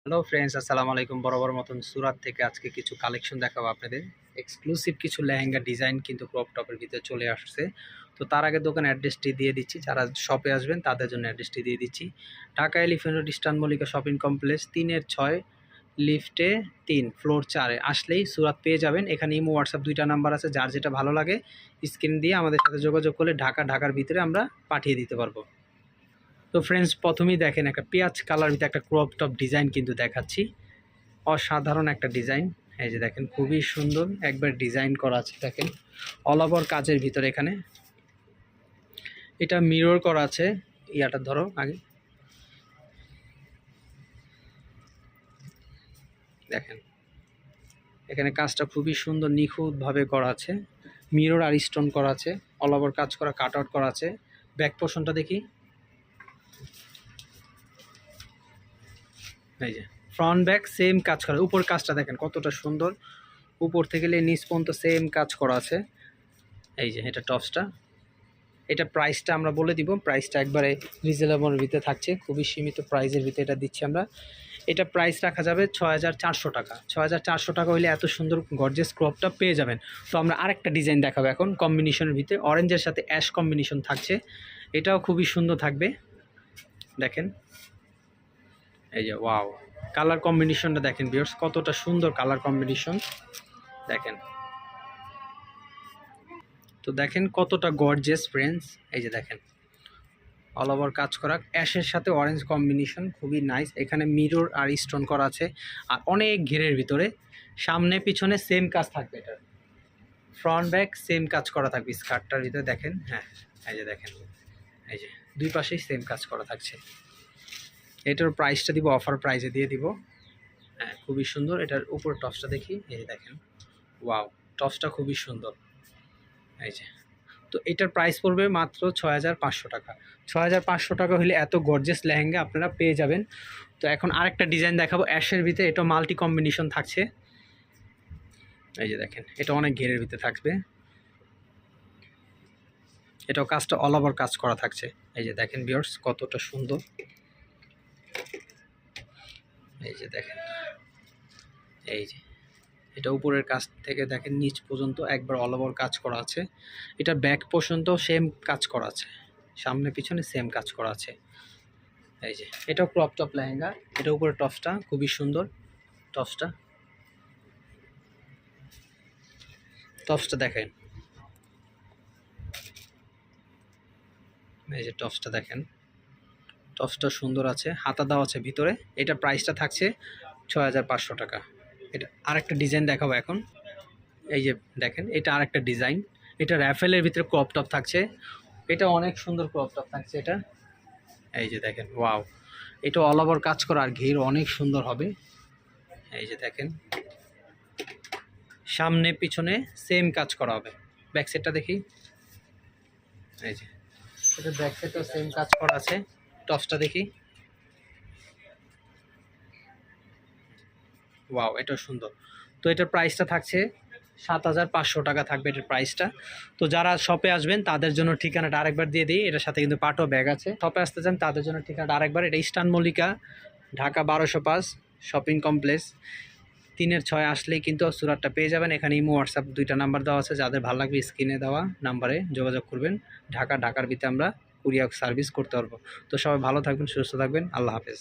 Hello friends, আসসালামু আলাইকুম। বরাবর মতন সুরাত থেকে আজকে কিছু কালেকশন দেখাবো আপনাদের। এক্সক্লুসিভ কিছু লেহেঙ্গা ডিজাইন কিন্তু ক্রপ টপের ভিতরে চলে আসছে। তো তার আগে দোকান অ্যাড্রেসটি দিয়ে দিচ্ছি, যারা শপে আসবেন তাদের জন্য অ্যাড্রেসটি দিয়ে দিচ্ছি। Dhaka elephant road eastern Mallika shopping complex 3-6 লিফটে 3 ফ্লোর 4-এ আসলেই সুরাত পেয়ে যাবেন। এখানে ইমো হোয়াটসঅ্যাপ দুইটা নাম্বার আছে, যার যেটা ভালো লাগে স্ক্রিন দিয়ে আমাদের সাথে যোগাযোগ করলে ঢাকার ভিতরে আমরা পাঠিয়ে দিতে পারবো। তো ফ্রেন্ডস, প্রথমেই দেখেন একটা পেঁয়াজ কালার ভিতরে একটা ক্রপ টপ ডিজাইন কিন্তু দেখাচ্ছি। অসাধারণ একটা ডিজাইন। এই যে দেখেন, খুবই সুন্দর একবার ডিজাইন করা আছে। দেখেন অল ওভার কাজের ভিতরে এখানে এটা মিরর করা আছে। ইয়াটা ধরো আগে, দেখেন এখানে কাজটা খুবই সুন্দর নিখুঁতভাবে করা আছে। মিরর আর স্টোন করা আছে, অল ওভার কাজ করা, কাট আউট করা আছে। ব্যাক পোর্শনটা দেখি, এই যে ফ্রন্ট ব্যাক সেম কাজ করা। উপর কাজটা দেখেন কতটা সুন্দর, উপর থেকে নিচ পর্যন্ত সেম কাজ করা আছে। এই যে এটা টপসটা, এটা প্রাইসটা আমরা বলে দিব। প্রাইসটা একবারে রিজনেবলের ভিতরে থাকছে, খুবই সীমিত প্রাইসের ভিতরে এটা দিচ্ছি আমরা। এটা প্রাইস রাখা যাবে ৬,৪০০ টাকা। ৬,৪০০ টাকা হলে এত সুন্দর গর্জিয়াস ক্রপটা পেয়ে যাবেন। তো আমরা আরেকটা ডিজাইন দেখাবো এখন কম্বিনেশনের ভিতরে। অরেঞ্জের সাথে অ্যাশ কম্বিনেশন থাকছে, এটাও খুবই সুন্দর থাকবে। দেখেন এই যে ওয়াও, কালার কম্বিনেশনটা দেখেন ভিউয়ার্স, কতটা সুন্দর কালার কম্বিনেশন দেখেন। তো দেখেন কতটা গর্জিয়াস ফ্রেন্ডস। এই যে দেখেন অল ওভার কাজ করা, অ্যাশের সাথে অরেঞ্জ কম্বিনেশন, খুবই নাইস। এখানে মিরর আর স্টোন করা আছে, আর অনেক ঘেরের ভিতরে। সামনে পিছনে সেম কাজ থাকবে, এটার ফ্রন্ট ব্যাক সেম কাজ করা থাকবে স্কার্টটার ভিতরে। দেখেন হ্যাঁ, এই যে দেখেন, এই যে দুই পাশেই সেম কাজ করা থাকছে। এটার প্রাইসটা দিব অফার প্রাইসে দিয়ে দিব। হ্যাঁ, খুবই সুন্দর। এটার উপর টপসটা দেখি, এই যে দেখেন ওয়াও, টপসটা খুবই সুন্দর। এই যে, তো এটার প্রাইস পড়বে মাত্র ৬,৫০০ টাকা। ৬,৫০০ টাকা হলে এত গর্জিয়াস লেহেঙ্গা আপনারা পেয়ে যাবেন। তো এখন আরেকটা ডিজাইন দেখাবো অ্যাশের ভিতরে, এটা মাল্টি কম্বিনেশন থাকছে। এই যে দেখেন, এটা অনেক ঘেরের ভিতরে থাকবে। এটাও কাজটা অল ওভার কাজ করা থাকছে। এই যে দেখেন ভিউয়ার্স, কতটা সুন্দর। এই যে দেখেন, এই যে এটা উপরের কাজ থেকে দেখেন নিচ পর্যন্ত একবার অল ওভার কাজ করা আছে। এটা ব্যাক পর্যন্ত সেম কাজ করা আছে, সামনে পিছনে সেম কাজ করা আছে। এই যে এটাও ক্রপ টপ লেহেঙ্গা। এটা উপরে টপসটা খুবই সুন্দর। টপসটা টপসটা দেখেন, এই যে টপসটা দেখেন, টপসটা সুন্দর আছে, হাতা দেওয়া আছে ভিতরে। এটা প্রাইসটা থাকছে ৬,৫০০ টাকা। এটা আরেকটা ডিজাইন দেখাবো এখন। এই যে দেখেন, এটা আরেকটা ডিজাইন। এটা র্যাফেলের ভিতরে ক্রপ টপ থাকছে। এটা অনেক সুন্দর ক্রপ টপ থাকছে এটা। এই যে দেখেন ওয়াও, এটা অল ওভার কাজ করা আর ঘের অনেক সুন্দর হবে। এই যে দেখেন, সামনে পিছনে সেম কাজ করা হবে। ব্যাক সাইডটা দেখি, এই যে এটা ব্যাক সাইডটাও সেম কাজ করা আছে। টপসটা দেখি, ওয়াও, এটা সুন্দর। তো এটার প্রাইসটা থাকছে ৭,৫০০ টাকা থাকবে এটার প্রাইসটা। তো যারা শপে আসবেন তাদের জন্য ঠিকানাটা আরেকবার দিয়ে দিই। এটার সাথে কিন্তু পাটো ব্যাগ আছে। শপে আসতে চান তাদের জন্য ঠিকানাটা আরেকবার, এটা eastern Mallika, Dhaka ১২০৫ shopping complex ৩-৬ আসলেই কিন্তু সুরাটটা পেয়ে যাবেন। এখানে ইমো হোয়াটসঅ্যাপ দুইটা নাম্বার দেওয়া আছে, যাদের ভালো লাগবে স্ক্রিনে দেওয়া নাম্বারে যোগাযোগ করবেন। ঢাকার ভিতরে আমরা কুরিয়ার সার্ভিস করতে পারবো। তো সবাই ভালো থাকবেন, সুস্থ থাকবেন, আল্লাহ হাফেজ।